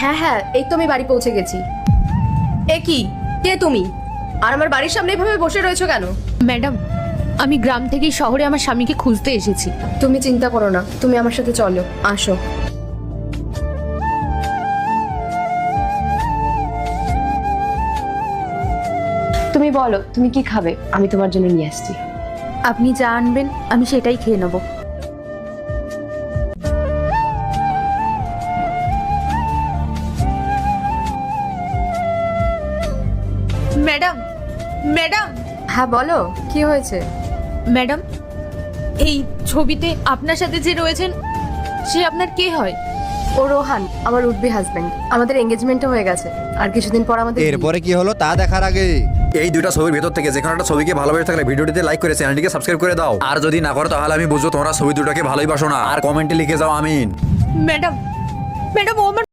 হ্যাঁ হ্যাঁ, এই তো আমি বাড়ি পৌঁছে গেছি। এ কি, কে তুমি? আর আমার বাড়ির সামনে এভাবে বসে রয়েছো কেন? ম্যাডাম, আমি গ্রাম থেকে শহরে আমার স্বামীকে খুঁজতে এসেছি। তুমি চিন্তা করো না, তুমি আমার সাথে চলো, আসো। তুমি বলো তুমি কি খাবে, আমি তোমার জন্য নিয়ে আসছি। আপনি যা আনবেন আমি সেটাই খেয়ে নেব। ম্যাডাম, ম্যাডাম, হ্যাঁ বলো, কি হয়েছে? ম্যাডাম, এই ছবিতে আপনার সাথে যে রয়েছেন সে আপনার কে হয়? ও রোহান, আমার উডবি হাজবেন্ড। আমাদের এঙ্গেজমেন্টও হয়ে গেছে, আর কিছুদিন পর আমাদের বিয়ে। এরপরে কি হলো তা দেখার আগে এই দুইটা ছবির ভেতর থেকে যে কোনো একটা ছবিকে ভালোবেসে থাকলে ভিডিওটিতে লাইক করে চ্যানেলটিকে সাবস্ক্রাইব করে দাও। আর যদি না করো তাহলে আমি বুঝবো তোমরা ছবি দুটোকে ভালোই বাসো না। আর কমেন্টে লিখে যাও আমিন। ম্যাডাম, ম্যাডাম, ও আমার